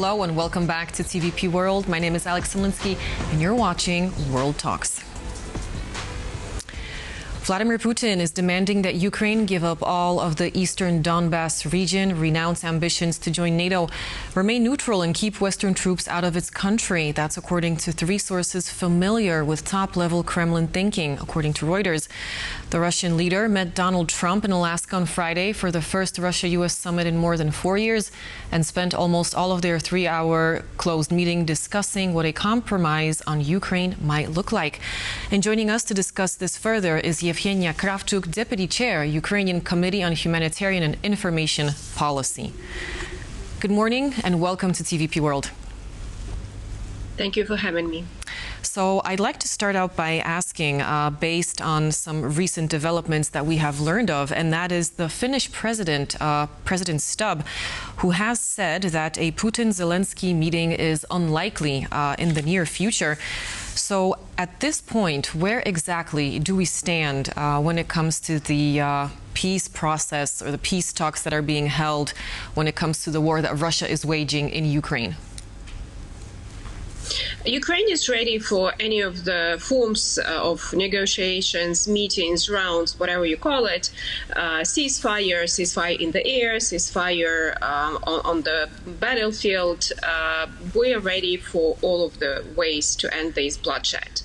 Hello and welcome back to TVP World. My name is Zelenskyy and you're watching World Talks. Vladimir Putin is demanding that Ukraine give up all of the eastern Donbass region, renounce ambitions to join NATO, remain neutral and keep Western troops out of its country. That's according to three sources familiar with top-level Kremlin thinking, according to Reuters. The Russian leader met Donald Trump in Alaska on Friday for the first Russia-US summit in more than 4 years and spent almost all of their 3-hour closed meeting discussing what a compromise on Ukraine might look like. And joining us to discuss this further is Yevheniia Kravchuk, Deputy Chair, Ukrainian Committee on Humanitarian and Information Policy. Good morning and welcome to TVP World. Thank you for having me. So I'd like to start out by asking, based on some recent developments that we have learned of, and that is the Finnish president, President Stubb, who has said that a Putin-Zelenskyy meeting is unlikely in the near future. So at this point, where exactly do we stand when it comes to the peace process or the peace talks that are being held when it comes to the war that Russia is waging in Ukraine? Ukraine is ready for any of the forms of negotiations, meetings, rounds, whatever you call it, ceasefire in the air, ceasefire on the battlefield. We are ready for all of the ways to end this bloodshed.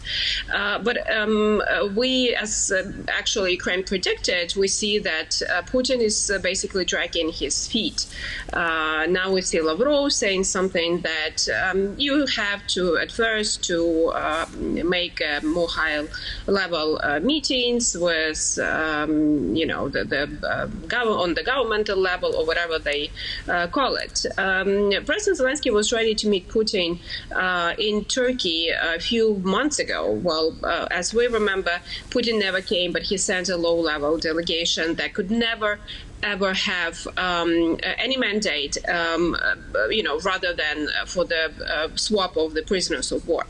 But we, as actually Ukraine predicted, we see that Putin is basically dragging his feet. Now we see Lavrov saying something that you have to at first to make more high-level meetings with, on the governmental level or whatever they call it. President Zelenskyy was ready to meet Putin in Turkey a few months ago. Well, as we remember, Putin never came, but he sent a low-level delegation that could never ever have any mandate, rather than for the swap of the prisoners of war.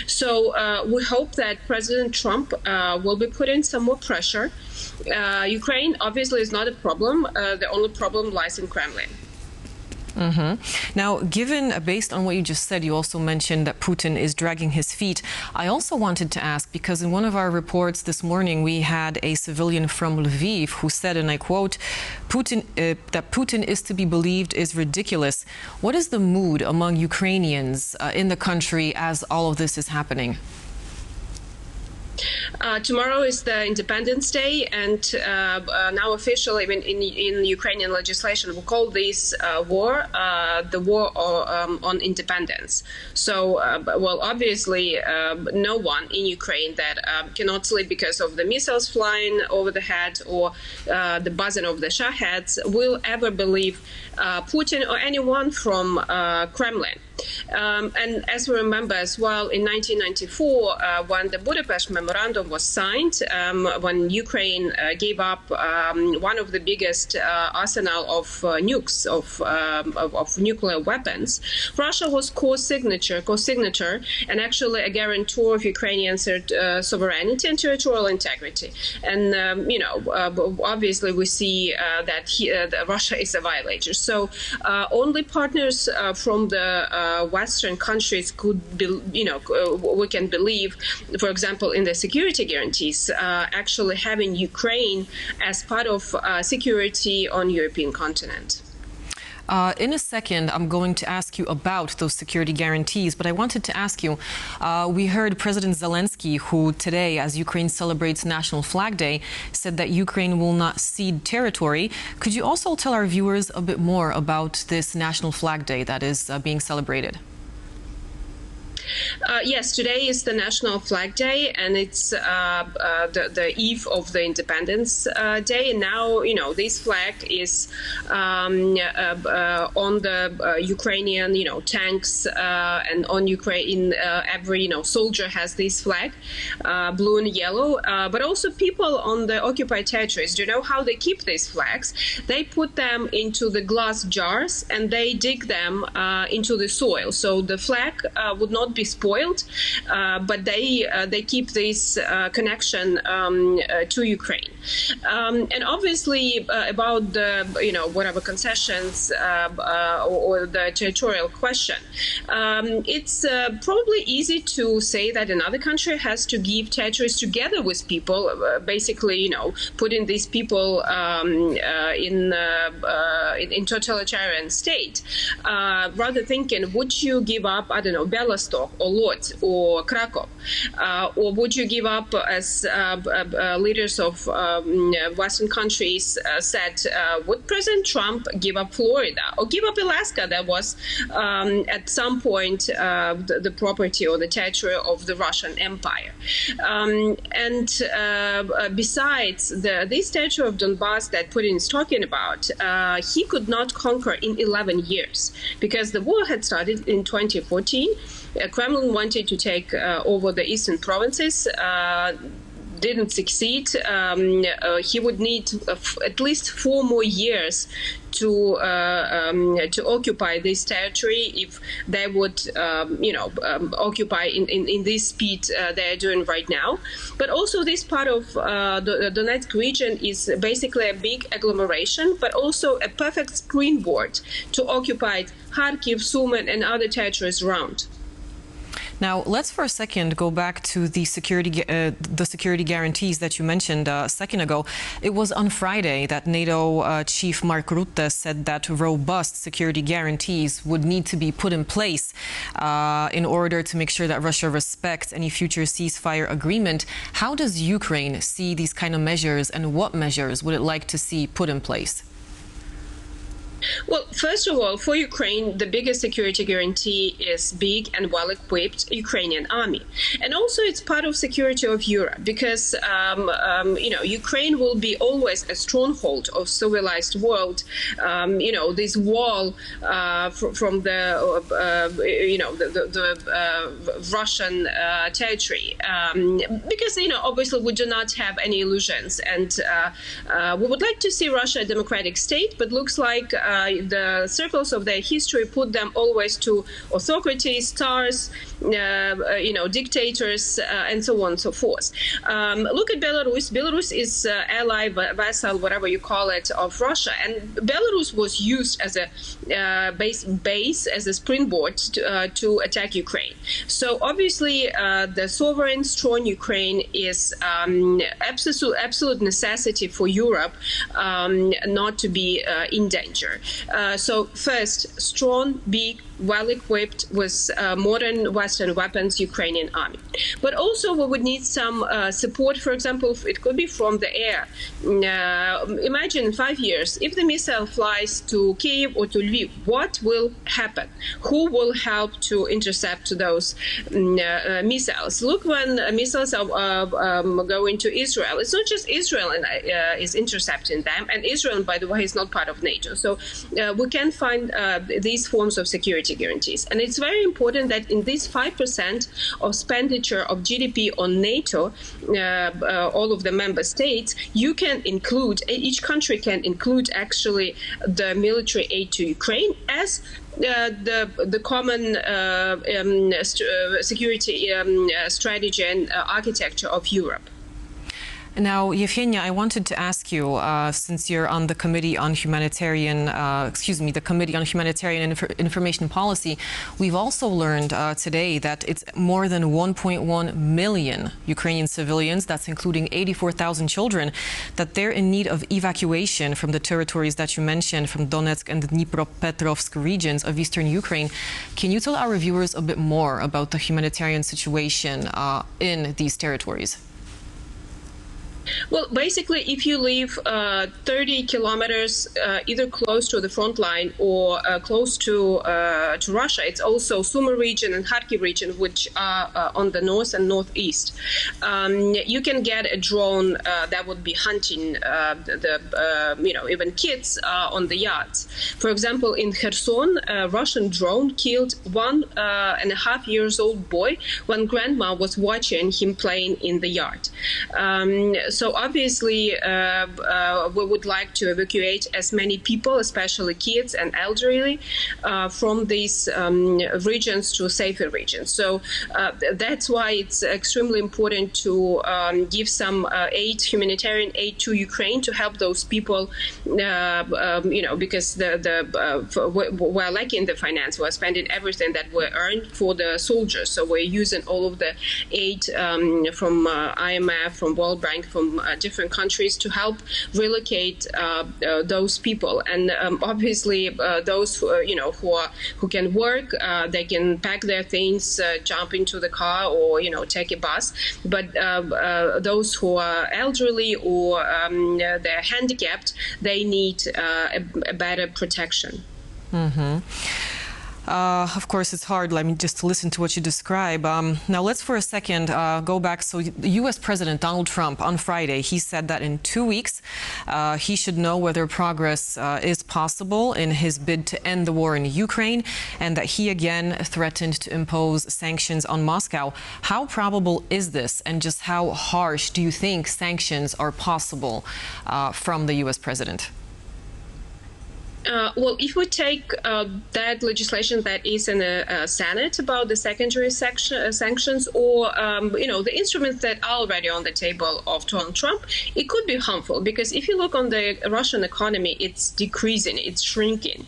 So we hope that President Trump will be putting some more pressure. Ukraine obviously is not a problem. The only problem lies in Kremlin. Now, based on what you just said, you also mentioned that Putin is dragging his feet. I also wanted to ask, because in one of our reports this morning, we had a civilian from Lviv who said, and I quote, that Putin is to be believed is ridiculous. What is the mood among Ukrainians in the country as all of this is happening? Tomorrow is the Independence Day, and now officially, in Ukrainian legislation, we call this war the war on independence. So, well, obviously, no one in Ukraine that cannot sleep because of the missiles flying over the head or the buzzing of the shaheds will ever believe Putin or anyone from Kremlin. And as we remember as well, in 1994, when the Budapest Memorandum was signed, when Ukraine gave up one of the biggest arsenal of nukes, of nuclear weapons, Russia was co-signature, and actually a guarantor of Ukrainian sovereignty and territorial integrity. And, obviously we see that Russia is a violator. So only partners from the Western countries could be, we can believe, for example, in the security guarantees, actually having Ukraine as part of security on European continent. In a second, I'm going to ask you about those security guarantees, but I wanted to ask you, we heard President Zelenskyy, who today, as Ukraine celebrates National Flag Day, said that Ukraine will not cede territory. Could you also tell our viewers a bit more about this National Flag Day that is being celebrated? Yes, today is the National Flag Day, and it's the eve of the Independence Day. And now, this flag is on the Ukrainian, tanks, and on Ukraine, every, soldier has this flag, blue and yellow. But also people on the occupied territories. Do you know how they keep these flags? They put them into the glass jars and they dig them into the soil. So the flag would not be spoiled spoiled, but they keep this connection to Ukraine. And obviously about the whatever concessions or the territorial question, it's probably easy to say that another country has to give territories together with people, basically putting these people in totalitarian state, rather thinking, would you give up, I don't know, Belostok or Lodz or Krakow, or would you give up, as leaders of Western countries said, would President Trump give up Florida or give up Alaska, that was at some point the property or the territory of the Russian Empire? And besides this territory of Donbass that Putin is talking about, he could not conquer in 11 years because the war had started in 2014. Kremlin wanted to take over the eastern provinces. Didn't succeed. He would need at least 4 more years to occupy this territory if they would, occupy in this speed they're doing right now. But also this part of the Donetsk region is basically a big agglomeration, but also a perfect springboard to occupy Kharkiv, Sumy, and other territories around. Now, let's for a second go back to the security guarantees that you mentioned a second ago. It was on Friday that NATO Chief Mark Rutte said that robust security guarantees would need to be put in place in order to make sure that Russia respects any future ceasefire agreement. How does Ukraine see these kind of measures, and what measures would it like to see put in place? Well, first of all, for Ukraine, the biggest security guarantee is big and well-equipped Ukrainian army. And also it's part of security of Europe because, Ukraine will be always a stronghold of civilized world. This wall from the Russian territory. Because, obviously we do not have any illusions. And we would like to see Russia a democratic state, but looks like the circles of their history put them always to autocracies, tsars, dictators, and so on and so forth. Look at Belarus. Belarus is ally, vassal, whatever you call it, of Russia. And Belarus was used as a base as a springboard to attack Ukraine. So obviously the sovereign, strong Ukraine is absolute necessity for Europe not to be in danger. So first, strong, big, well-equipped with modern Western weapons Ukrainian army. But also we would need some support, for example, it could be from the air. Imagine in 5 years, if the missile flies to Kyiv or to Lviv, what will happen? Who will help to intercept those missiles? Look, when missiles are going to Israel, it's not just Israel is intercepting them, and Israel, by the way, is not part of NATO. So we can find these forms of security guarantees. And it's very important that in this 5% of expenditure of GDP on NATO, all of the member states, you can include, each country can include actually the military aid to Ukraine as the common security strategy and architecture of Europe. Now, Yevheniia, I wanted to ask you, since you're on the Committee on Humanitarian, the Committee on Humanitarian and Information Policy, we've also learned today that it's more than 1.1 million Ukrainian civilians, that's including 84,000 children, that they're in need of evacuation from the territories that you mentioned, from Donetsk and the Dnipropetrovsk regions of eastern Ukraine. Can you tell our viewers a bit more about the humanitarian situation in these territories? Well, basically, if you live 30 kilometers either close to the front line or close to Russia, it's also Sumy region and Kharkiv region, which are on the north and northeast. You can get a drone that would be hunting even kids on the yards. For example, in Kherson, a Russian drone killed 1.5-year-old boy when grandma was watching him playing in the yard. So obviously, we would like to evacuate as many people, especially kids and elderly, from these regions to safer regions. So that's why it's extremely important to give some humanitarian aid to Ukraine to help those people, because we're lacking the finance. We're spending everything that we earned for the soldiers. So we're using all of the aid from IMF, from World Bank, from different countries to help relocate those people. And obviously, those who can work, they can pack their things, jump into the car, or take a bus. But those who are elderly or they're handicapped, they need a better protection. Mm-hmm. Of course, it's hard, just to listen to what you describe. Now, let's for a second go back. So the U.S. President Donald Trump on Friday, he said that in 2 weeks, he should know whether progress is possible in his bid to end the war in Ukraine, and that he again threatened to impose sanctions on Moscow. How probable is this, and just how harsh do you think sanctions are possible from the U.S. President? Well, if we take that legislation that is in the Senate about the secondary sanctions, or the instruments that are already on the table of Donald Trump, it could be harmful, because if you look on the Russian economy, it's decreasing, it's shrinking.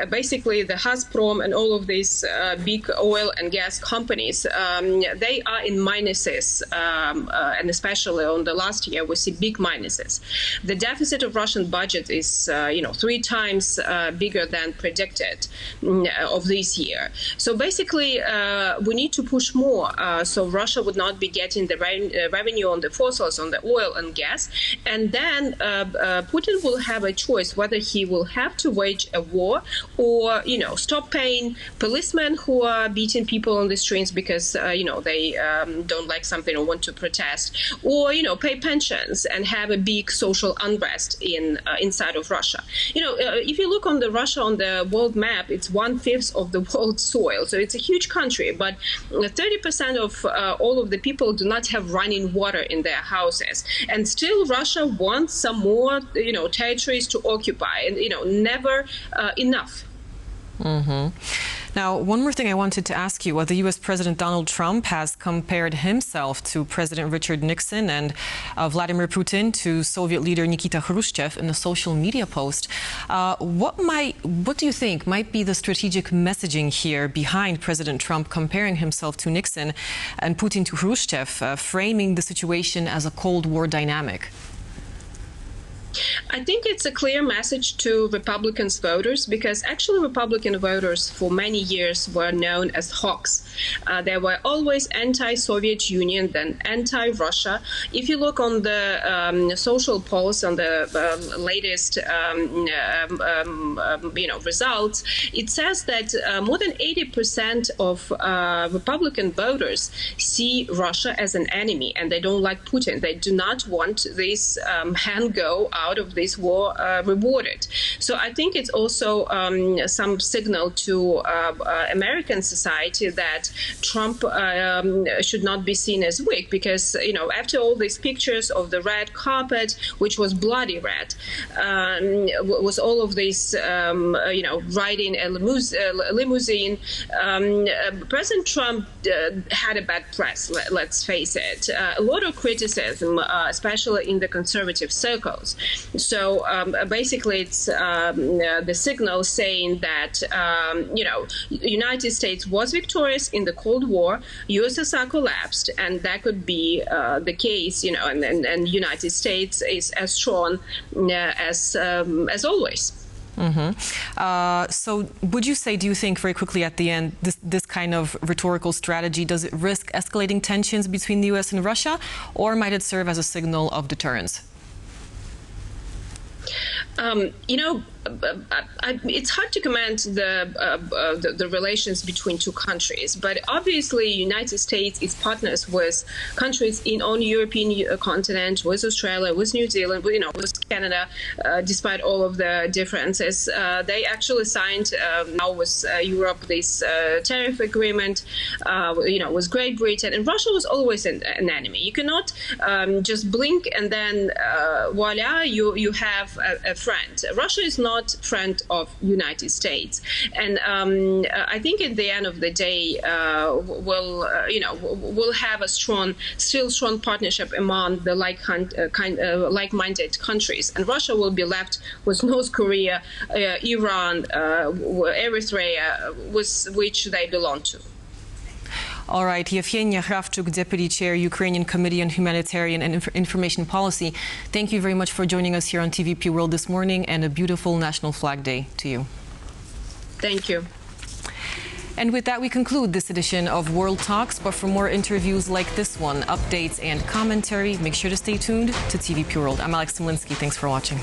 Basically, the Gazprom and all of these big oil and gas companies, they are in minuses, and especially on the last year, we see big minuses. The deficit of Russian budget is 3 times bigger than predicted of this year. So basically, we need to push more so Russia would not be getting the revenue on the fossils, on the oil and gas. And then Putin will have a choice whether he will have to wage a war or, stop paying policemen who are beating people on the streets because, they don't like something or want to protest, or, pay pensions and have a big social unrest inside of Russia. If you look on Russia on the world map, it's 1/5 of the world's soil. So it's a huge country, but 30% of all of the people do not have running water in their houses. And still Russia wants some more, territories to occupy, and, never enough. Mm-hmm. Now, one more thing I wanted to ask you. The U.S. President Donald Trump has compared himself to President Richard Nixon and Vladimir Putin to Soviet leader Nikita Khrushchev in a social media post. What do you think might be the strategic messaging here behind President Trump comparing himself to Nixon and Putin to Khrushchev, framing the situation as a Cold War dynamic? I think it's a clear message to Republican voters, because actually Republican voters for many years were known as hawks. They were always anti-Soviet Union, then anti-Russia. If you look on the social polls, on the latest results, it says that more than 80% of Republican voters see Russia as an enemy, and they don't like Putin. They do not want this hand-go out of this war rewarded. So I think it's also some signal to American society that Trump should not be seen as weak, because after all these pictures of the red carpet, which was bloody red, was all of this riding a limousine, President Trump had a bad press. Let's face it, a lot of criticism, especially in the conservative circles. So basically, it's the signal saying that United States was victorious in the Cold War, USSR collapsed, and that could be the case, and United States is as strong as always. Mm-hmm. So would you say, do you think, very quickly at the end, this kind of rhetorical strategy, does it risk escalating tensions between the U.S. and Russia, or might it serve as a signal of deterrence? It's hard to comment the relations between two countries, but obviously United States is partners with countries on European continent, with Australia, with New Zealand, with Canada, despite all of the differences. They actually signed now with Europe this tariff agreement, with Great Britain, and Russia was always an enemy. You cannot just blink and then voila, you have a friend. Russia is not friend of United States, and I think at the end of the day, we'll have a strong partnership among the like-minded countries, and Russia will be left with North Korea, Iran, Eritrea, with which they belong to. All right, Yevheniia Kravchuk, Deputy Chair, Ukrainian Committee on Humanitarian and Information Policy. Thank you very much for joining us here on TVP World this morning, and a beautiful National Flag Day to you. Thank you. And with that, we conclude this edition of World Talks. But for more interviews like this one, updates and commentary, make sure to stay tuned to TVP World. I'm Zelenskyy. Thanks for watching.